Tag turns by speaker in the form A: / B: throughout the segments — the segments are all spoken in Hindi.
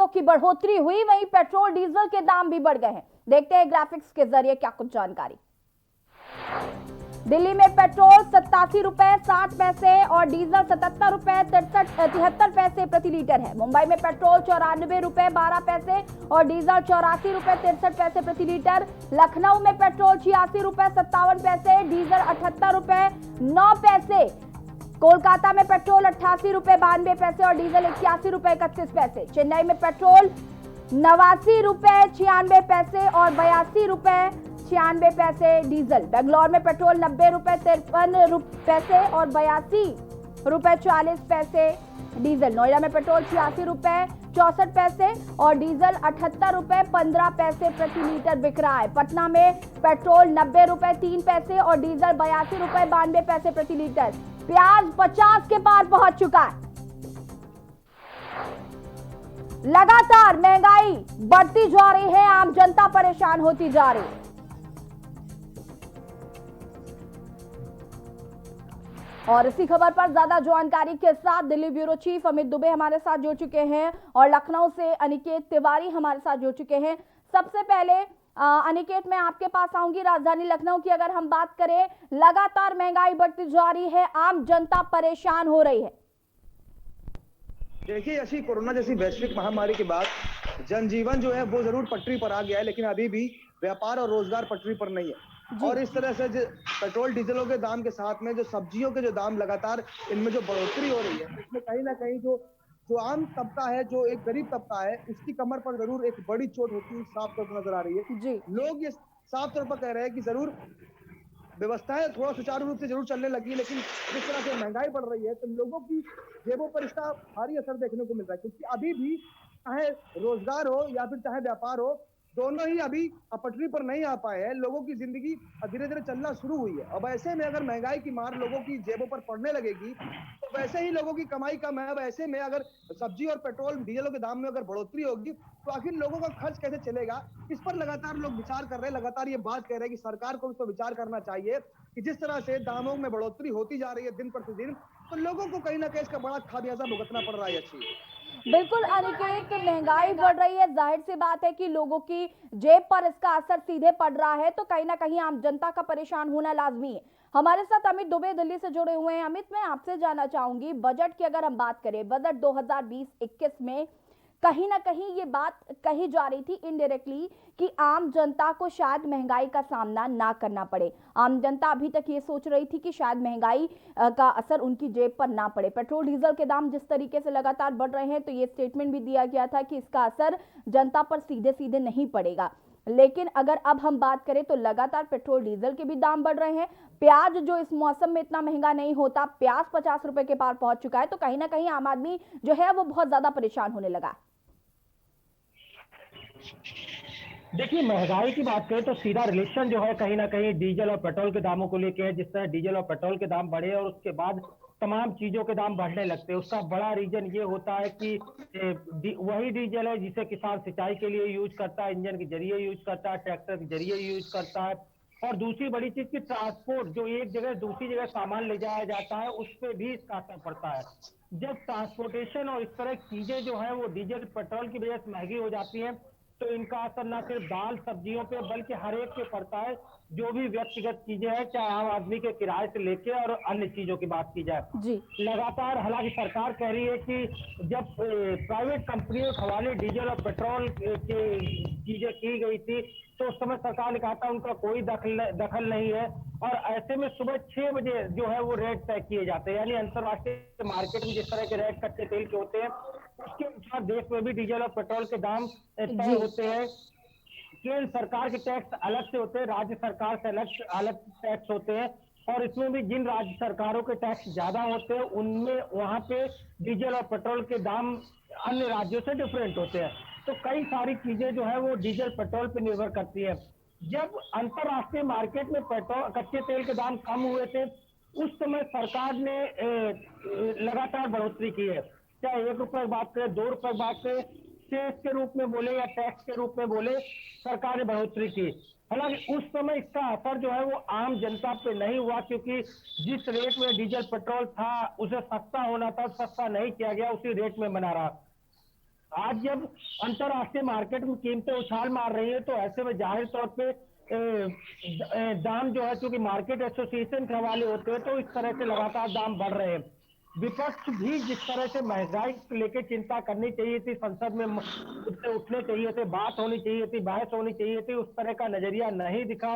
A: चीजों की बढ़ोतरी हुई, वहीं पेट्रोल डीजल के दाम भी बढ़ गए हैं। देखते हैं ग्राफिक्स के जरिए क्या कुछ जानकारी। दिल्ली में पेट्रोल 87 रुपए 60 पैसे और डीजल 77 रुपए 73 पैसे प्रति लीटर है। मुंबई में पेट्रोल 94 रुपए 12 पैसे और डीजल 84 रुपए 63 पैसे प्रति लीटर। लखनऊ में पेट्रोल 86 रुपए 57 पैसे, डीजल 78 रुपए 9 पैसे। कोलकाता में पेट्रोल 88 रुपए 92 पैसे और डीजल 81 रुपए 31 पैसे। चेन्नई में पेट्रोल 89 रुपए 96 पैसे और 82 रुपए 96 पैसे डीजल। बेंगलोर में पेट्रोल 90 रुपए 53 पैसे और 82 रुपए 40 पैसे डीजल। नोएडा में पेट्रोल 86 रुपए 64 पैसे और डीजल 78 रुपए 15 पैसे प्रति लीटर बिक रहा है। पटना में पेट्रोल 90 रुपए 3 पैसे और डीजल 82 रुपए 92 पैसे प्रति लीटर। प्याज 50 के पार पहुंच चुका है। लगातार महंगाई बढ़ती जा रही है, आम जनता परेशान होती जा रही है। और इसी खबर पर ज्यादा जानकारी के साथ दिल्ली ब्यूरो चीफ अमित दुबे हमारे साथ जुड़ चुके हैं और लखनऊ से अनिकेत तिवारी हमारे साथ जुड़ चुके हैं। सबसे पहले अनिकेत, मैं आपके पास आऊंगी। राजधानी लखनऊ की अगर हम बात करें, लगातार महंगाई बढ़ती जा रही है, आम जनता परेशान हो रही है।
B: देखिए, ऐसी कोरोना जैसी वैश्विक महामारी के बाद जनजीवन जो है वो जरूर पटरी पर आ गया है, लेकिन अभी भी व्यापार और रोजगार पटरी पर नहीं है। और इस तरह से पेट्रोल डीजलों के दाम के साथ में जो सब्जियों के जो दाम लगातार इनमें जो बढ़ोतरी हो रही है, इसमें कहीं ना कहीं जो आम तबका है, जो एक गरीब तबका है, उसकी कमर पर जरूर एक बड़ी चोट होती हुई साफ तौर पर नजर आ रही है। लोग ये साफ तौर पर कह रहे हैं कि जरूर व्यवस्थाएं थोड़ा सुचारू रूप से जरूर चलने लगी, लेकिन जिस तरह से महंगाई बढ़ रही है तो लोगों की जेबों पर इसका भारी असर देखने को मिल रहा है। क्योंकि अभी भी चाहे रोजगार हो या फिर चाहे व्यापार हो, दोनों ही अभी पटरी पर नहीं आ पाए हैं। लोगों की जिंदगी धीरे धीरे चलना शुरू हुई है। अब ऐसे में अगर महंगाई की मार लोगों की जेबों पर पड़ने लगेगी तो वैसे ही लोगों की कमाई कम है। अब ऐसे में अगर सब्जी और पेट्रोल डीजलों के दाम में अगर बढ़ोतरी होगी तो आखिर लोगों का खर्च कैसे चलेगा, इस पर लगातार लोग विचार कर रहे हैं। लगातार ये बात कह रहे हैं कि सरकार को इस पर विचार करना चाहिए कि जिस तरह से दामों में बढ़ोतरी होती जा रही है दिन प्रतिदिन, तो लोगों को कहीं ना कहीं इसका बड़ा खामियाजा भुगतना पड़ रहा है। अच्छी
A: बिल्कुल अनिकेत, महंगाई बढ़ रही है, जाहिर सी बात है कि लोगों की जेब पर इसका असर सीधे पड़ रहा है, तो कहीं ना कहीं आम जनता का परेशान होना लाजमी है। हमारे साथ अमित दुबे दिल्ली से जुड़े हुए हैं। अमित, मैं आपसे जानना चाहूंगी, बजट की अगर हम बात करें, बजट 2020-21 में कहीं ना कहीं ये बात कही जा रही थी इनडायरेक्टली कि आम जनता को शायद महंगाई का सामना ना करना पड़े। आम जनता अभी तक ये सोच रही थी कि शायद महंगाई का असर उनकी जेब पर ना पड़े। पेट्रोल डीजल के दाम जिस तरीके से लगातार बढ़ रहे हैं, तो ये स्टेटमेंट भी दिया गया था कि इसका असर जनता पर सीधे सीधे नहीं पड़ेगा। लेकिन अगर अब हम बात करें तो लगातार पेट्रोल डीजल के भी दाम बढ़ रहे हैं। प्याज जो इस मौसम में इतना महंगा नहीं होता, प्याज 50 रुपए के पार पहुंच चुका है, तो कहीं ना कहीं आम आदमी जो है वो बहुत ज्यादा परेशान होने लगा।
C: देखिए, महंगाई की बात करें तो सीधा रिलेशन जो है कहीं ना कहीं डीजल और पेट्रोल के दामों को लेके है। जिस तरह डीजल और पेट्रोल के दाम बढ़े और उसके बाद तमाम चीजों के दाम बढ़ने लगते हैं, उसका बड़ा रीजन ये होता है कि वही डीजल है जिसे किसान सिंचाई के लिए यूज करता है, इंजन के जरिए यूज करता है, ट्रैक्टर के जरिए यूज करता है। और दूसरी बड़ी चीज की ट्रांसपोर्ट, जो एक जगह दूसरी जगह सामान ले जाया जाता है, उस पर भी इसका असर पड़ता है। जब ट्रांसपोर्टेशन और इस तरह की चीजें जो है वो डीजल पेट्रोल की वजह से महंगी हो जाती है, तो इनका असर न सिर्फ दाल सब्जियों पे बल्कि हर एक पे पड़ता है। जो भी व्यक्तिगत चीजें हैं, चाहे आम आदमी के किराए से लेके और अन्य चीजों की बात की जाए, लगातार हालांकि सरकार कह रही है कि जब प्राइवेट कंपनियों के हवाले डीजल और पेट्रोल की चीजें की गई थी तो उस समय सरकार ने कहा था उनका कोई दखल नहीं है। और ऐसे में सुबह 6 बजे जो है वो रेट तय किए जाते हैं, यानी अंतर्राष्ट्रीय मार्केट में जिस तरह के रेट कच्चे तेल के होते हैं उसके अनुसार देश में भी डीजल और पेट्रोल के दाम तय होते हैं। केंद्र सरकार के टैक्स अलग से होते हैं, राज्य सरकार से अलग टैक्स होते हैं। और इसमें भी जिन राज्य सरकारों के टैक्स ज्यादा होते हैं उनमें वहां पे डीजल और पेट्रोल के दाम अन्य राज्यों से डिफरेंट होते हैं। तो कई सारी चीजें जो है वो डीजल पेट्रोल पे निर्भर करती है। जब अंतरराष्ट्रीय मार्केट में पेट्रोल कच्चे तेल के दाम कम हुए थे, उस समय सरकार ने लगातार बढ़ोतरी की है। चाहे 1 रुपए की बात करें, 2 रुपए की बात करें, सेस के रूप में बोले या टैक्स के रूप में बोले, सरकार ने बढ़ोतरी की। हालांकि उस समय इसका असर जो है वो आम जनता पे नहीं हुआ, क्योंकि जिस रेट में डीजल पेट्रोल था उसे सस्ता होना था, सस्ता नहीं किया गया, उसी रेट में बना रहा। आज जब अंतरराष्ट्रीय मार्केट में कीमतें उछाल मार रही है तो ऐसे में जाहिर तौर पे दाम जो है, क्योंकि मार्केट एसोसिएशन के हवाले होते हैं तो इस तरह से लगातार दाम बढ़ रहे हैं। विपक्ष भी जिस तरह से महंगाई को लेकर चिंता करनी चाहिए थी, संसद में मुद्दे उठने चाहिए थे, बात होनी चाहिए थी, बहस होनी चाहिए थी, उस तरह का नजरिया नहीं दिखा।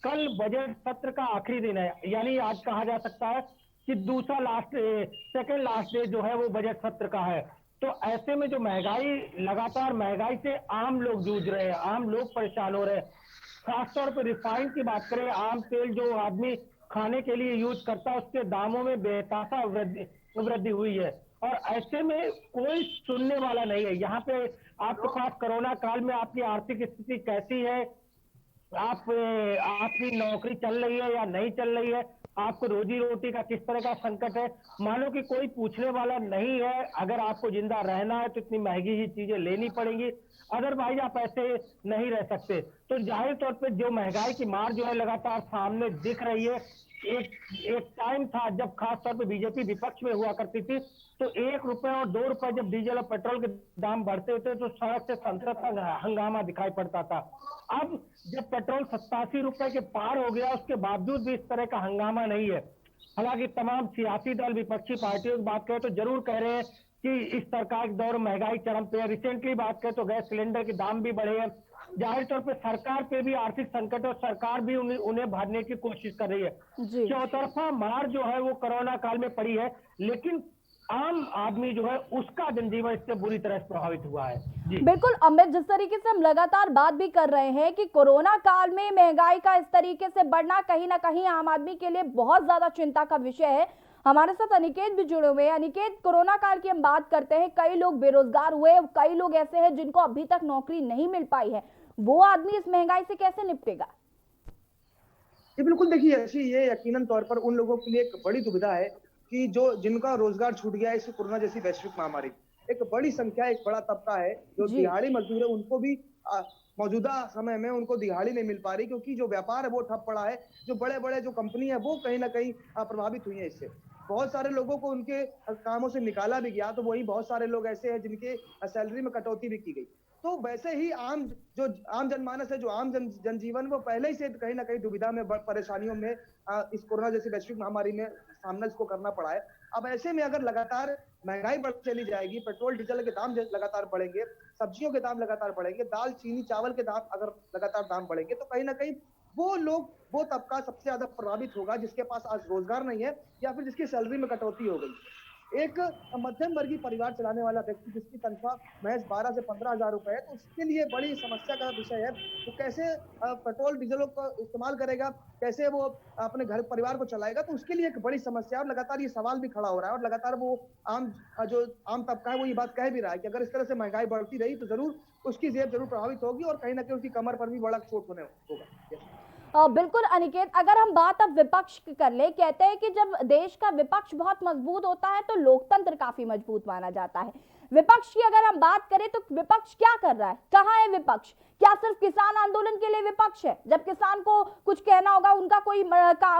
C: कल बजट सत्र का आखिरी दिन है, यानी आज कहा जा सकता है कि दूसरा सेकंड लास्ट डे जो है वो बजट सत्र का है। तो ऐसे में जो महंगाई, लगातार महंगाई से आम लोग जूझ रहे हैं, आम लोग परेशान हो रहे हैं। खासतौर पर रिफाइंड की बात करें, आम तेल जो आदमी खाने के लिए यूज करता है उसके दामों में बेतहाशा वृद्धि हुई है। और ऐसे में कोई सुनने वाला नहीं है। यहाँ पे आपके पास कोरोना काल में आपकी आर्थिक स्थिति कैसी है, आपकी नौकरी चल रही है या नहीं चल रही है, आपको रोजी रोटी का किस तरह का संकट है, मानो कि कोई पूछने वाला नहीं है। अगर आपको जिंदा रहना है तो इतनी महंगी ही चीजें लेनी पड़ेंगी, अदरवाइज आप ऐसे नहीं रह सकते। तो जाहिर तौर पे जो महंगाई की मार जो है लगातार सामने दिख रही है। एक टाइम था जब खास तौर पे बीजेपी विपक्ष में हुआ करती थी तो 1 रुपए और 2 रुपए जब डीजल और पेट्रोल के दाम बढ़ते थे तो सड़क से संसद का हंगामा दिखाई पड़ता था। अब जब पेट्रोल 87 रुपए के पार हो गया उसके बावजूद भी इस तरह का हंगामा नहीं है। हालांकि तमाम सियासी दल विपक्षी पार्टियों की बात करें तो जरूर कह रहे हैं कि इस सरकार के दौर में महंगाई चरम पे है। रिसेंटली बात करें तो गैस सिलेंडर के दाम भी बढ़े हैं। जाहिर तौर पर सरकार पे भी आर्थिक संकट और सरकार भी उन्हें भरने की कोशिश कर रही है।
A: जी
C: चौतरफा मार जो है वो कोरोना काल में पड़ी है, लेकिन आम आदमी जो है उसका जनजीवन इससे बुरी तरह से प्रभावित हुआ है। जी
A: बिल्कुल अमित, जिस तरीके से हम लगातार बात भी कर रहे हैं कि कोरोना काल में महंगाई का इस तरीके से बढ़ना कहीं ना कहीं आम आदमी के लिए बहुत ज्यादा चिंता का विषय है। हमारे साथ अनिकेत भी जुड़े हुए हैं। अनिकेत, कोरोना काल की हम बात करते हैं, कई लोग बेरोजगार हुए, कई लोग ऐसे हैं जिनको अभी तक नौकरी नहीं मिल पाई है, वो आदमी इस महंगाई से कैसे निपटेगा?
B: जी बिल्कुल, देखिए ऐसी ये यकीनन तौर पर उन लोगों के लिए एक बड़ी दुविधा है कि जो जिनका रोजगार छूट गया है इस कोरोना जैसी वैश्विक महामारी। एक बड़ी संख्या, एक बड़ा तबका है जो
A: जी
B: दिहाड़ी मजदूर है, उनको भी मौजूदा समय में उनको दिहाड़ी नहीं मिल पा रही, क्योंकि जो व्यापार है वो ठप पड़ा है। जो बड़े बड़े जो कंपनी है वो कहीं ना कहीं प्रभावित हुई है इससे। बहुत सारे लोगों को उनके कामों से निकाला भी गया, तो वही बहुत सारे लोग ऐसे हैं जिनके सैलरी में कटौती भी की गई। तो वैसे ही आम जनमानस है, जो जनजीवन, वो पहले ही से कहीं ना कहीं दुविधा में, परेशानियों में इस कोरोना जैसी वैश्विक महामारी में सामना इसको करना पड़ा है। अब ऐसे में अगर लगातार महंगाई बढ़ चली जाएगी, पेट्रोल डीजल के दाम लगातार बढ़ेंगे, सब्जियों के दाम लगातार बढ़ेंगे, दाल चीनी चावल के दाम अगर लगातार दाम बढ़ेंगे, तो कहीं ना कहीं वो लोग, वो तबका सबसे ज्यादा प्रभावित होगा जिसके पास आज रोजगार नहीं है या फिर जिसकी सैलरी में कटौती हो गई। एक मध्यम वर्गीय परिवार चलाने वाला व्यक्ति जिसकी तनख्वाह महज 12 से 15 हजार रुपए है, तो उसके लिए बड़ी समस्या का विषय है। वो कैसे पेट्रोल डीजलों का इस्तेमाल करेगा, कैसे वो अपने घर परिवार को चलाएगा, तो उसके लिए एक बड़ी समस्या है। और लगातार ये सवाल भी खड़ा हो रहा है और लगातार वो जो आम तबका है वो ये बात कह भी रहा है कि अगर इस तरह से महंगाई बढ़ती रही तो जरूर उसकी जेब जरूर प्रभावित होगी और कहीं ना कहीं उसकी कमर पर भी बड़ा चोट होने होगा।
A: बिल्कुल अनिकेत, अगर हम बात अब विपक्ष की कर ले, कहते हैं कि जब देश का विपक्ष बहुत मजबूत होता है तो लोकतंत्र काफी मजबूत माना जाता है। विपक्ष की अगर हम बात करें तो विपक्ष क्या कर रहा है, कहाँ है विपक्ष? क्या सिर्फ किसान आंदोलन के लिए विपक्ष है? जब किसान को कुछ कहना होगा,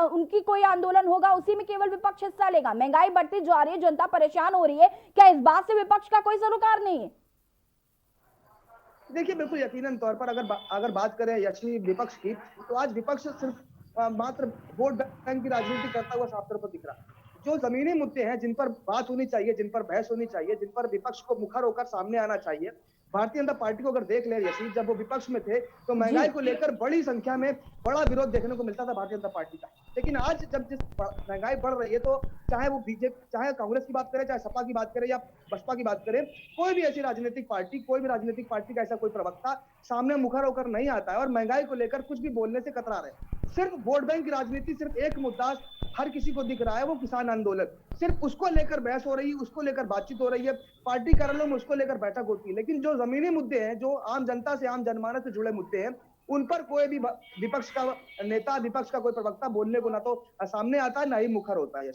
A: उनकी कोई आंदोलन होगा, उसी में केवल विपक्ष हिस्सा लेगा। महंगाई बढ़ती जा रही है, जनता परेशान हो रही है, क्या इस बात से विपक्ष का कोई सरोकार नहीं है?
B: देखिए बिल्कुल यकीनन तौर पर अगर बात करें यशवी विपक्ष की, तो आज विपक्ष सिर्फ मात्र वोट बैंक की राजनीति करता हुआ साफ तौर पर दिख रहा है। जो जमीनी मुद्दे हैं जिन पर बात होनी चाहिए, जिन पर बहस होनी चाहिए, जिन पर विपक्ष को मुखर होकर सामने आना चाहिए, भारतीय जनता पार्टी को अगर देख ले यशवी, जब वो विपक्ष में थे तो महंगाई को लेकर बड़ी संख्या में बड़ा विरोध देखने को मिलता था भारतीय जनता पार्टी का। लेकिन आज जब जिस महंगाई बढ़ रही है, तो चाहे वो बीजेपी, चाहे कांग्रेस की बात करें, चाहे सपा की बात करें या बसपा की बात करें, कोई भी ऐसी राजनीतिक पार्टी, कोई भी राजनीतिक पार्टी का ऐसा कोई प्रवक्ता सामने मुखर होकर नहीं आता है और महंगाई को लेकर कुछ भी बोलने से कतरा रहे। सिर्फ वोट बैंक की राजनीति, सिर्फ एक मुद्दा हर किसी को दिख रहा है, वो किसान आंदोलन। सिर्फ उसको लेकर बहस हो रही है, उसको लेकर बातचीत हो रही है, पार्टी कार्यालयों में उसको लेकर बैठक होती है। लेकिन जो जमीनी मुद्दे हैं, जो आम जनता से, आम जनमानस से जुड़े मुद्दे हैं, उन पर कोई भी विपक्ष का नेता, विपक्ष का कोई प्रवक्ता बोलने को ना तो सामने आता है, ना ही मुखर होता है।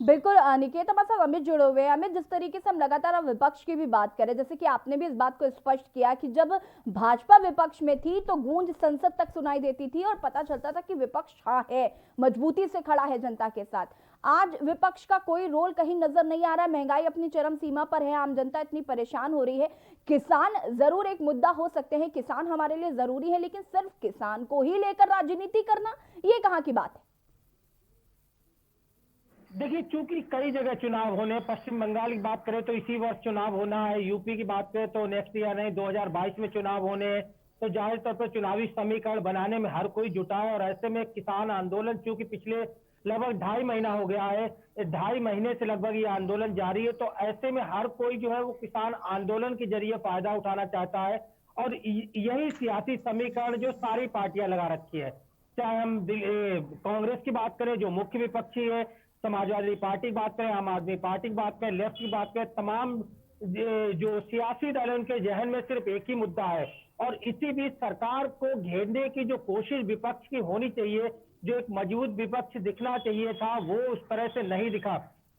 A: बिल्कुल अनिकेत, हमारे साथ अमित जुड़े हुए हैं। अमित, जिस तरीके से हम लगातार अब विपक्ष की भी बात करें, जैसे कि आपने भी इस बात को स्पष्ट किया कि जब भाजपा विपक्ष में थी तो गूंज संसद तक सुनाई देती थी और पता चलता था कि विपक्ष हाँ है, मजबूती से खड़ा है जनता के साथ। आज विपक्ष का कोई रोल कहीं नजर नहीं आ रहा है। महंगाई अपनी चरम सीमा पर है, आम जनता इतनी परेशान हो रही है। किसान जरूर एक मुद्दा हो सकते हैं, किसान हमारे लिए जरूरी है, लेकिन सिर्फ किसान को ही लेकर राजनीति करना, ये कहाँ की बात है?
C: देखिए, चूंकि कई जगह चुनाव होने, पश्चिम बंगाल की बात करें तो इसी वर्ष चुनाव होना है, यूपी की बात करें तो नेक्स्ट ईयर नहीं 2022 में चुनाव होने हैं, तो जाहिर तौर पर चुनावी समीकरण बनाने में हर कोई जुटा है। और ऐसे में किसान आंदोलन चूंकि पिछले लगभग 2.5 महीना हो गया है, 2.5 महीने से लगभग ये आंदोलन जारी है, तो ऐसे में हर कोई जो है वो किसान आंदोलन के जरिए फायदा उठाना चाहता है। और यही सियासी समीकरण जो सारी पार्टियां लगा रखी है, चाहे हम कांग्रेस की बात करें जो मुख्य विपक्षी है, समाजवादी पार्टी की बात करें, आम आदमी पार्टी की बात करें, लेफ्ट की बात करें, तमाम जो सियासी दल है उनके जहन में सिर्फ एक ही मुद्दा है। और इसी बीच सरकार को घेरने की जो कोशिश विपक्ष की होनी चाहिए, जो एक मजबूत विपक्ष दिखना चाहिए था, वो उस तरह से नहीं दिखा।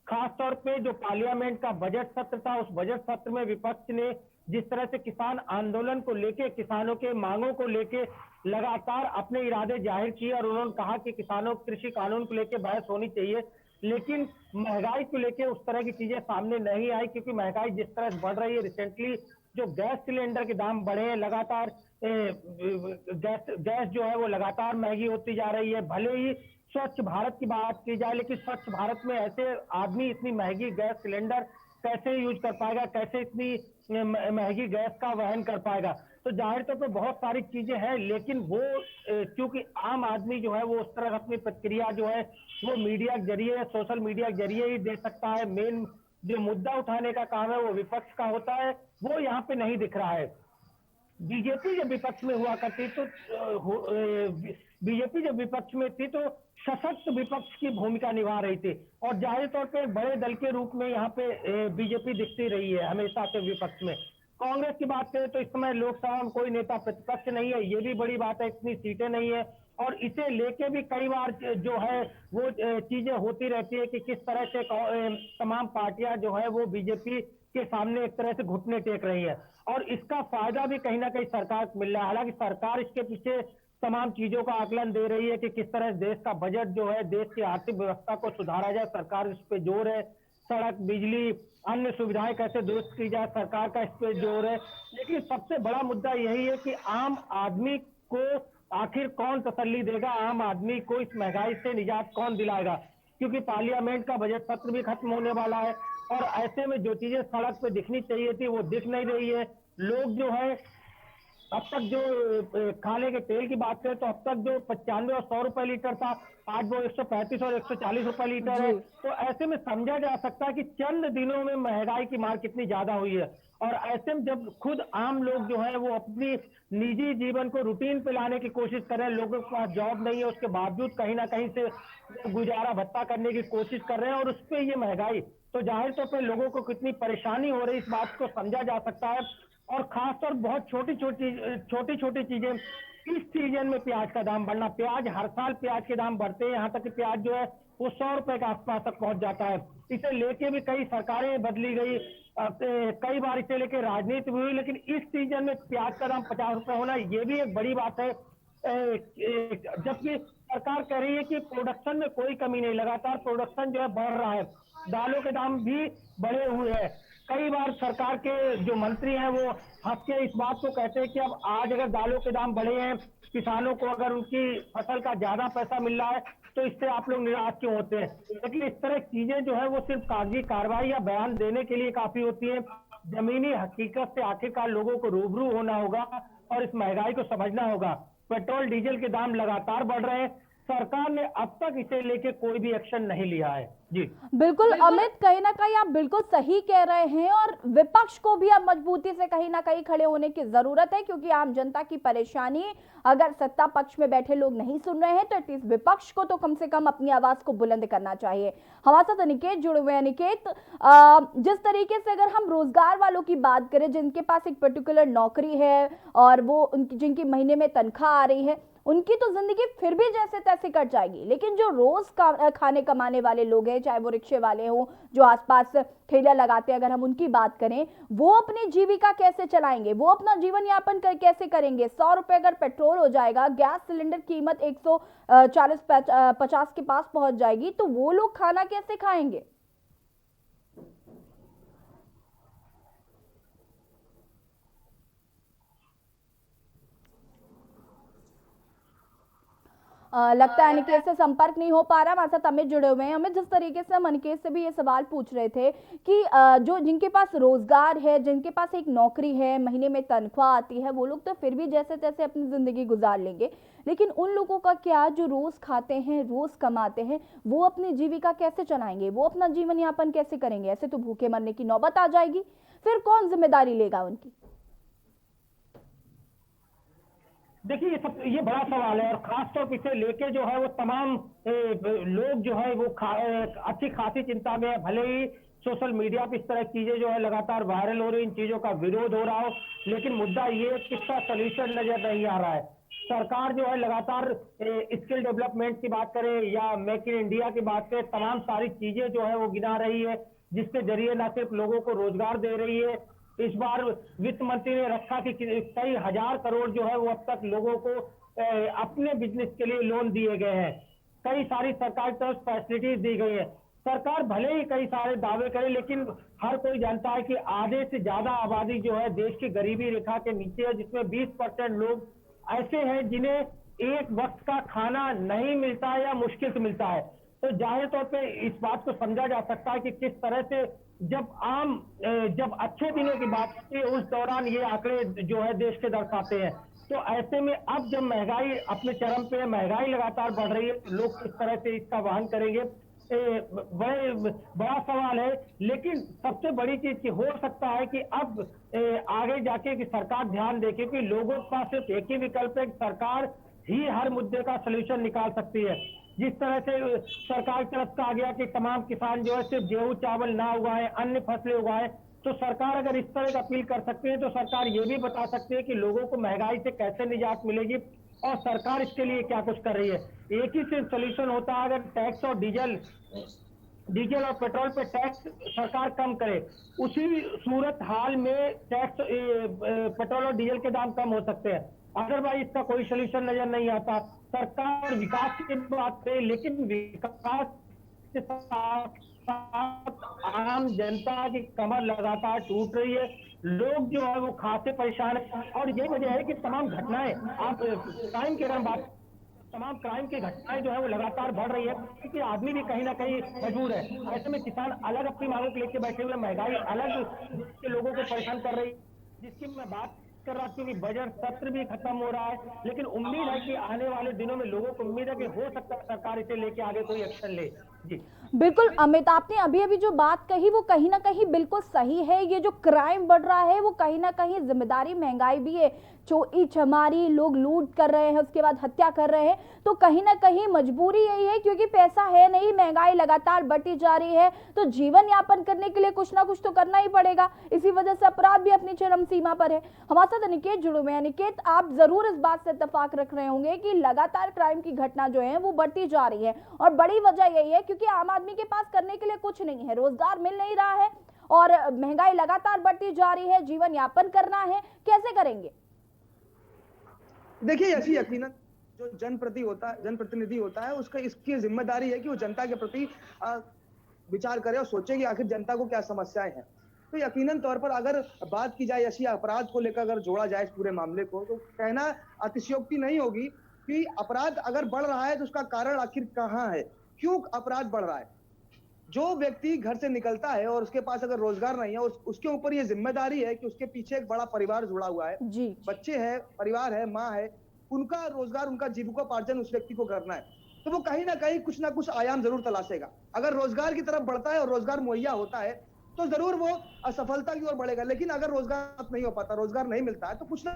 C: खासतौर पे जो पार्लियामेंट का बजट सत्र था, उस बजट सत्र में विपक्ष ने जिस तरह से किसान आंदोलन को लेके, किसानों के मांगों को लेके लगातार अपने इरादे जाहिर किए और उन्होंने कहा कि किसानों कृषि कानून को लेके बहस होनी चाहिए, लेकिन महंगाई को लेके उस तरह की चीजें सामने नहीं आई, क्योंकि महंगाई जिस तरह से बढ़ रही है, रिसेंटली जो गैस सिलेंडर के दाम बढ़े हैं, लगातार गैस जो है वो लगातार महंगी होती जा रही है। भले ही स्वच्छ भारत की बात की जाए, लेकिन स्वच्छ भारत में ऐसे आदमी इतनी महंगी गैस सिलेंडर कैसे यूज कर पाएगा, कैसे इतनी महंगी गैस का वहन कर पाएगा? तो जाहिर तौर पर बहुत सारी चीजें हैं, लेकिन वो क्योंकि आम आदमी जो है वो उस तरह अपनी प्रतिक्रिया जो है वो मीडिया के जरिए, सोशल मीडिया के जरिए ही दे सकता है। मेन जो मुद्दा उठाने का काम है वो विपक्ष का होता है, वो यहाँ पे नहीं दिख रहा है। बीजेपी जब विपक्ष में हुआ करती तो बीजेपी जब विपक्ष में थी तो सशक्त विपक्ष की भूमिका निभा रही थी, और जाहिर तौर पे बड़े दल के रूप में यहाँ पे बीजेपी दिखती रही है हमेशा से विपक्ष में। कांग्रेस की बात करें तो इस समय लोकसभा में कोई नेता प्रतिपक्ष नहीं है, ये भी बड़ी बात है, इतनी सीटें नहीं है, और इसे लेके भी कई बार जो है वो चीजें होती रहती है कि किस तरह से तमाम पार्टियां जो है वो बीजेपी के सामने एक तरह से घुटने टेक रही है, और इसका फायदा भी कहीं ना कहीं सरकार को मिल रहा है। हालांकि सरकार इसके पीछे तमाम चीजों का आकलन दे रही है कि किस तरह देश का बजट जो है, देश की आर्थिक व्यवस्था को सुधारा जाए, सरकार इस पे जोर है। सड़क, बिजली, अन्य सुविधाएं कैसे दुरुस्त की जाए, सरकार का इस पे जोर है। लेकिन सबसे बड़ा मुद्दा यही है कि आम आदमी को आखिर कौन तसल्ली देगा, आम आदमी को इस महंगाई से निजात कौन दिलाएगा, क्योंकि पार्लियामेंट का बजट सत्र भी खत्म होने वाला है, और ऐसे में जो चीजें सड़क पे दिखनी चाहिए थी वो दिख नहीं रही है। लोग जो है अब तक जो खाने के तेल की बात करें तो अब तक जो 95 और 100 रुपए लीटर था, आज वो 135 और 140 रुपए लीटर है। तो ऐसे में समझा जा सकता है कि चंद दिनों में महंगाई की मार कितनी ज्यादा हुई है, और ऐसे में जब खुद आम लोग जो है वो अपनी निजी जीवन को रूटीन पे लाने की कोशिश कर रहे हैं, लोगों के पास जॉब नहीं है, उसके बावजूद कहीं ना कहीं से गुजारा भत्ता करने की कोशिश कर रहे हैं, और उस पर ये महंगाई, तो जाहिर तौर पर लोगों को कितनी परेशानी हो रही है इस बात को समझा जा सकता है। और खासतौर बहुत छोटी छोटी चीजें, इस सीजन में प्याज का दाम बढ़ना, प्याज हर साल प्याज के दाम बढ़ते हैं, यहाँ तक कि प्याज जो है वो 100 रुपए के आसपास तक पहुंच जाता है। इसे लेके भी कई सरकारें बदली गई, कई बार इसे लेके राजनीति भी हुई, लेकिन इस सीजन में प्याज का दाम 50 रुपए होना ये भी एक बड़ी बात है। जबकि सरकार कह रही है कि प्रोडक्शन में कोई कमी नहीं, लगातार प्रोडक्शन जो है बढ़ रहा है, दालों के दाम भी बढ़े हुए हैं। कई बार सरकार के जो मंत्री हैं वो हंस के इस बात को कहते हैं कि अब आज अगर दालों के दाम बढ़े हैं, किसानों को अगर उनकी फसल का ज्यादा पैसा मिल रहा है तो इससे आप लोग निराश क्यों होते हैं? लेकिन इस तरह चीजें जो है वो सिर्फ कागजी कार्रवाई या बयान देने के लिए काफी होती है। जमीनी हकीकत से आखिरकार लोगों को रूबरू होना होगा और इस महंगाई को समझना होगा। पेट्रोल डीजल के दाम लगातार बढ़ रहे हैं, सरकार ने अब तक इसे लेके कोई भी एक्शन नहीं लिया है। जी
A: बिल्कुल अमित, कहीं ना कहीं आप बिल्कुल सही कह रहे हैं, और विपक्ष को भी अब मजबूती से कहीं ना कहीं खड़े होने की जरूरत है, क्योंकि आम जनता की परेशानी अगर सत्ता पक्ष में बैठे लोग नहीं सुन रहे हैं तो एटलीस्ट विपक्ष को तो कम से कम अपनी आवाज को बुलंद करना चाहिए। हमारे साथ अनिकेत जुड़े हुए हैं। अनिकेत, जिस तरीके से अगर हम रोजगार वालों की बात करें, जिनके पास एक पर्टिकुलर नौकरी है और वो जिनकी महीने में तनख्वाह आ रही है, उनकी तो जिंदगी फिर भी जैसे तैसे कट जाएगी, लेकिन जो रोज खाने कमाने वाले लोग हैं, चाहे वो रिक्शे वाले हों, जो आसपास ठेला लगाते हैं, अगर हम उनकी बात करें, वो अपनी जीविका कैसे चलाएंगे, वो अपना जीवन यापन कैसे करेंगे? 100 रुपए अगर पेट्रोल हो जाएगा, गैस सिलेंडर कीमत 140-50 के पास पहुंच जाएगी, तो वो लोग खाना कैसे खाएंगे? लगता है अनिकेत से संपर्क नहीं हो पा रहा। हमारे साथ अमित जुड़े हुए हैं। अमित, जिस तरीके से हम अनिकेत से भी ये सवाल पूछ रहे थे कि जो जिनके पास रोजगार है, जिनके पास एक नौकरी है, महीने में तनख्वाह आती है, वो लोग तो फिर भी जैसे तैसे अपनी जिंदगी गुजार लेंगे, लेकिन उन लोगों का क्या जो रोज खाते हैं, रोज कमाते हैं, वो अपनी जीविका कैसे चलाएंगे, वो अपना जीवन यापन कैसे करेंगे? ऐसे तो भूखे मरने की नौबत आ जाएगी, फिर कौन जिम्मेदारी लेगा उनकी?
C: देखिए, ये बड़ा सवाल है और खासतौर पर इसे लेके जो है वो तमाम लोग जो है वो अच्छी खासी चिंता में है। भले ही सोशल मीडिया पे इस तरह की चीजें जो है लगातार वायरल हो रही, इन चीजों का विरोध हो रहा हो, लेकिन मुद्दा ये किसका सोल्यूशन नजर नहीं आ रहा है। सरकार जो है लगातार स्किल डेवलपमेंट की बात करे या मेक इन इंडिया की बात करे, तमाम सारी चीजें जो है वो गिना रही है, जिसके जरिए न सिर्फ लोगों को रोजगार दे रही है। इस बार वित्त मंत्री ने रखा कि कई हजार करोड़ जो है वो अब तक लोगों को अपने बिजनेस के लिए लोन दिए गए हैं। कई सारी सरकार की तरफ फैसिलिटीज दी गई है। सरकार भले ही कई सारे दावे करे, लेकिन हर कोई जानता है कि आधे से ज्यादा आबादी जो है देश की गरीबी रेखा के नीचे है, जिसमें 20% लोग ऐसे हैं जिन्हें एक वक्त का खाना नहीं मिलता है या मुश्किल से मिलता है। तो जाहिर तौर पे इस बात को समझा जा सकता है कि किस तरह से जब अच्छे दिनों की बात होती है, उस दौरान ये आंकड़े जो है देश के दर्शाते हैं। तो ऐसे में अब जब महंगाई अपने चरम पे है, महंगाई लगातार बढ़ रही है, लोग किस तरह से इसका वहन करेंगे, बड़ा सवाल है। लेकिन सबसे बड़ी चीज की हो सकता है कि अब आगे जाके कि सरकार ध्यान दे, क्योंकि लोगों के पास सिर्फ एक ही विकल्प है कि सरकार ही हर मुद्दे का सलूशन निकाल सकती है। जिस तरह से सरकार की तरफ कहा गया कि तमाम किसान जो है सिर्फ गेहूं चावल ना उगाएं, अन्य फसलें उगाएं, तो सरकार अगर इस तरह का अपील कर सकती है, तो सरकार ये भी बता सकती है कि लोगों को महंगाई से कैसे निजात मिलेगी और सरकार इसके लिए क्या कुछ कर रही है। एक ही सिर्फ सोल्यूशन होता है, अगर टैक्स और डीजल और पेट्रोल पे टैक्स सरकार कम करे। उसी सूरत हाल में टैक्स पेट्रोल और डीजल के दाम कम हो सकते हैं। अदरवाइज इसका कोई सोल्यूशन नजर नहीं आता। सरकार विकास की बात करे, लेकिन विकास के साथ आम जनता की कमर लगातार टूट रही है। लोग जो है वो खासे परेशान है और यही वजह है कि तमाम घटनाएं, आप क्राइम की अगर बात, तमाम क्राइम की घटनाएं जो है वो लगातार बढ़ रही है, क्योंकि आदमी भी कहीं ना कहीं मजबूर है। ऐसे में किसान अलग अपनी मांगों को लेकर बैठे हुए, महंगाई अलग के लोगों को परेशान कर रही है, जिसकी मैं बात कर रहा, क्योंकि बजट सत्र भी खत्म हो रहा है। लेकिन उम्मीद है कि आने वाले दिनों में लोगों को उम्मीद है कि हो सकता है सरकार इसे लेके आगे कोई एक्शन ले। जी
A: बिल्कुल अमित, आपने अभी अभी जो बात कही वो कहीं ना कहीं बिल्कुल सही है। ये जो क्राइम बढ़ रहा है वो कहीं ना कहीं जिम्मेदारी महंगाई भी है। चोरी चमारी, लोग लूट कर रहे हैं, उसके बाद हत्या कर रहे हैं, तो कहीं ना कहीं मजबूरी यही है, क्योंकि पैसा है नहीं, महंगाई लगातार बढ़ती जा रही है, तो जीवन यापन करने के लिए कुछ ना कुछ तो करना ही पड़ेगा। इसी वजह से अपराध भी अपनी चरम सीमा पर है। हमारे साथ अनिकेत जुड़े हुए हैं। अनिकेत, आप जरूर इस बात से इत्तेफाक रख रहे होंगे कि लगातार क्राइम की घटना जो है वो बढ़ती जा रही है, और बड़ी वजह यही है क्योंकि आम आदमी के पास करने के लिए कुछ नहीं है, रोजगार मिल नहीं रहा है और महंगाई लगातार बढ़ती जा रही है, जीवन यापन करना है, कैसे करेंगे?
B: देखिए, ऐसी यकीनन जो जनप्रतिनिधि होता है, उसका इसकी जिम्मेदारी है कि वो जनता के प्रति विचार करे और सोचे कि आखिर जनता को क्या समस्याएं हैं। तो यकीनन तौर पर अगर बात की जाए ऐसी अपराध को लेकर, अगर जोड़ा जाए इस पूरे मामले को, तो कहना अतिशयोक्ति नहीं होगी कि अपराध अगर बढ़ रहा है तो उसका कारण आखिर कहाँ है, क्यों अपराध बढ़ रहा है। जो व्यक्ति घर से निकलता है और उसके पास अगर रोजगार नहीं है, उसके ऊपर ये जिम्मेदारी है कि उसके पीछे एक बड़ा परिवार जुड़ा हुआ है,
A: जी,
B: बच्चे हैं, परिवार है, माँ है, उनका रोजगार, उनका जीविकोपार्जन उस व्यक्ति को करना है। तो वो कहीं ना कहीं कुछ ना कुछ आयाम जरूर तलाशेगा। अगर रोजगार की तरफ बढ़ता है और रोजगार मुहैया होता है तो जरूर वो असफलता की ओर बढ़ेगा। लेकिन अगर रोजगार नहीं हो पाता, रोजगार नहीं मिलता है, तो कुछ ना।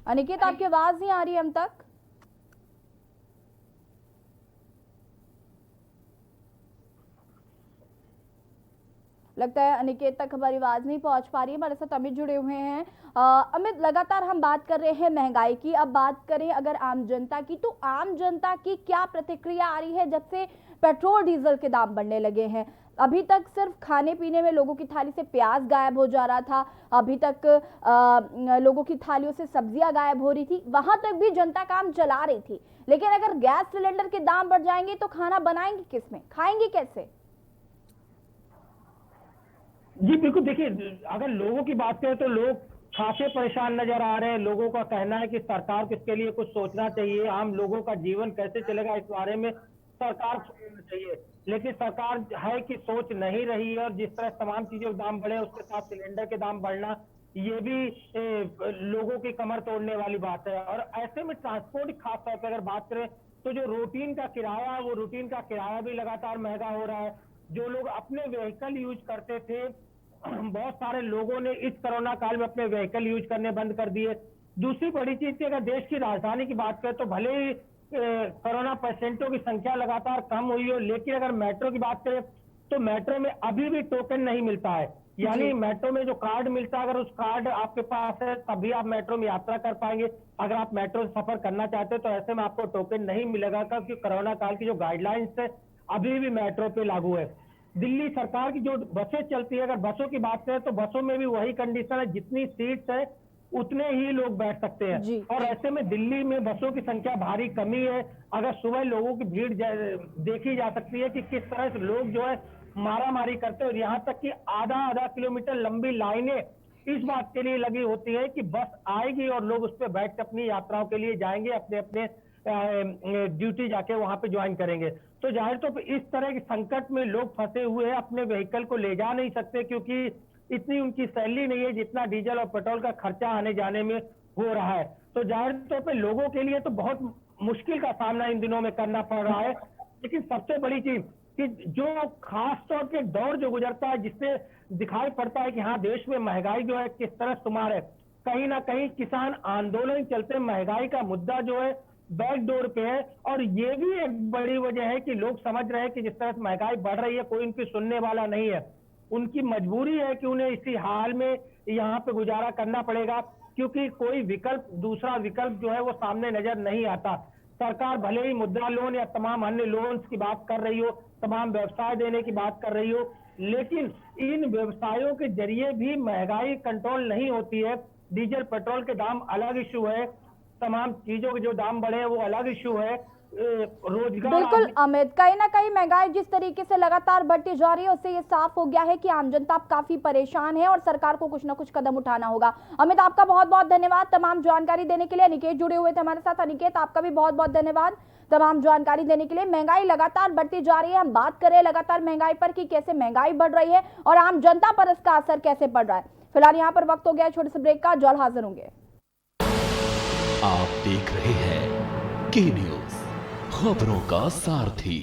A: अनिकेत, आपकी आवाज नहीं आ रही हम तक। लगता है अनिकेत तक हमारी आवाज नहीं पहुंच पा रही है। हमारे साथ अमित जुड़े हुए हैं। अमित, लगातार हम बात कर रहे हैं महंगाई की। अब बात करें अगर आम जनता की, तो आम जनता की क्या प्रतिक्रिया आ रही है जब से पेट्रोल डीजल के दाम बढ़ने लगे हैं? अभी तक सिर्फ खाने पीने में लोगों की थाली से प्याज गायब हो जा रहा था, अभी तक लोगों की थालियों से सब्जियां गायब हो रही थी, वहां तक भी जनता काम चला रही थी। लेकिन अगर गैस सिलेंडर के दाम बढ़ जाएंगे तो खाना बनाएंगे किसमें, खाएंगे कैसे?
C: जी बिल्कुल, देखिए अगर लोगों की बात करें तो लोग खासे परेशान नजर आ रहे हैं। लोगों का कहना है कि सरकार को इसके लिए कुछ सोचना चाहिए, आम लोगों का जीवन कैसे चलेगा इस बारे में सरकार सोचना चाहिए। लेकिन सरकार है कि सोच नहीं रही है, और जिस तरह तमाम चीजों के दाम बढ़े उसके साथ सिलेंडर के दाम बढ़ना, ये भी लोगों की कमर तोड़ने वाली बात है। और ऐसे में ट्रांसपोर्ट खासतौर पर अगर बात करें तो जो रूटीन का किराया है, वो रूटीन का किराया भी लगातार महंगा हो रहा है। जो लोग अपने व्हीकल यूज करते थे, बहुत सारे लोगों ने इस कोरोना काल में अपने व्हीकल यूज करने बंद कर दिए। दूसरी बड़ी चीज थी, अगर देश की राजधानी की बात करें तो भले ही कोरोना पेशेंटों की संख्या लगातार कम हुई हो, लेकिन अगर मेट्रो की बात करें तो मेट्रो में अभी भी टोकन नहीं मिलता है। यानी मेट्रो में जो कार्ड मिलता है, अगर उस कार्ड आपके पास है तभी आप मेट्रो में यात्रा कर पाएंगे। अगर आप मेट्रो से सफर करना चाहते हैं तो ऐसे में आपको टोकन नहीं मिलेगा, क्योंकि कोरोना काल की जो गाइडलाइंस है अभी भी मेट्रो पे लागू है। दिल्ली सरकार की जो बसें चलती है, अगर बसों की बात करें तो बसों में भी वही कंडीशन है, जितनी सीट्स है उतने ही लोग बैठ सकते हैं। और ऐसे में दिल्ली में बसों की संख्या भारी कमी है। अगर सुबह लोगों की भीड़ देखी जा सकती है कि किस तरह से लोग जो है मारामारी करते हैं, और यहाँ तक कि आधा किलोमीटर लंबी लाइनें इस बात के लिए लगी होती है कि बस आएगी और लोग उस पर बैठ कर अपनी यात्राओं के लिए जाएंगे, अपने अपने ड्यूटी जाके वहां पे ज्वाइन करेंगे। तो जाहिर तौर पे इस तरह के संकट में लोग फंसे हुए हैं, अपने व्हीकल को ले जा नहीं सकते, क्योंकि इतनी उनकी सैलरी नहीं है जितना डीजल और पेट्रोल का खर्चा आने जाने में हो रहा है। तो जाहिर तौर पे लोगों के लिए तो बहुत मुश्किल का सामना इन दिनों में करना पड़ रहा है। लेकिन सबसे बड़ी चीज कि जो खास तौर पे दौर जो गुजरता है, जिससे दिखाई पड़ता है कि हाँ देश में महंगाई जो है किस तरह शुमार है, कहीं ना कहीं किसान आंदोलन चलते महंगाई का मुद्दा जो है बैकडोर पे है। और ये भी एक बड़ी वजह है कि लोग समझ रहे हैं कि जिस तरह से महंगाई बढ़ रही है कोई उनकी सुनने वाला नहीं है। उनकी मजबूरी है कि उन्हें इसी हाल में यहाँ पे गुजारा करना पड़ेगा, क्योंकि कोई विकल्प, दूसरा विकल्प जो है वो सामने नजर नहीं आता। सरकार भले ही मुद्रा लोन या तमाम अन्य लोन्स की बात कर रही हो, तमाम व्यवसाय देने की बात कर रही हो, लेकिन इन व्यवसायों के जरिए भी महंगाई कंट्रोल नहीं होती है। डीजल पेट्रोल के दाम अलग इशू है, तमाम चीजों के जो दाम बढ़े हैं वो अलग इशू है। रोजगार
A: बिल्कुल अमित, कहीं ना कहीं महंगाई जिस तरीके से लगातार बढ़ती जा रही है उससे ये साफ हो गया है कि आम जनता काफी परेशान है और सरकार को कुछ ना कुछ कदम उठाना होगा। अमित, आपका बहुत बहुत धन्यवाद तमाम जानकारी देने के लिए। अनिकेत जुड़े हुए थे हमारे साथ। अनिकेत, आपका भी बहुत बहुत धन्यवाद तमाम जानकारी देने के लिए। महंगाई लगातार बढ़ती जा रही है, हम बात कर रहे हैं लगातार महंगाई पर कि कैसे महंगाई बढ़ रही है और आम जनता पर इसका असर कैसे पड़ रहा है। फिलहाल यहाँ पर वक्त हो गया छोटे से ब्रेक का, जल्द हाजिर होंगे।
D: आप देख रहे हैं के न्यूज़, खबरों का सारथी।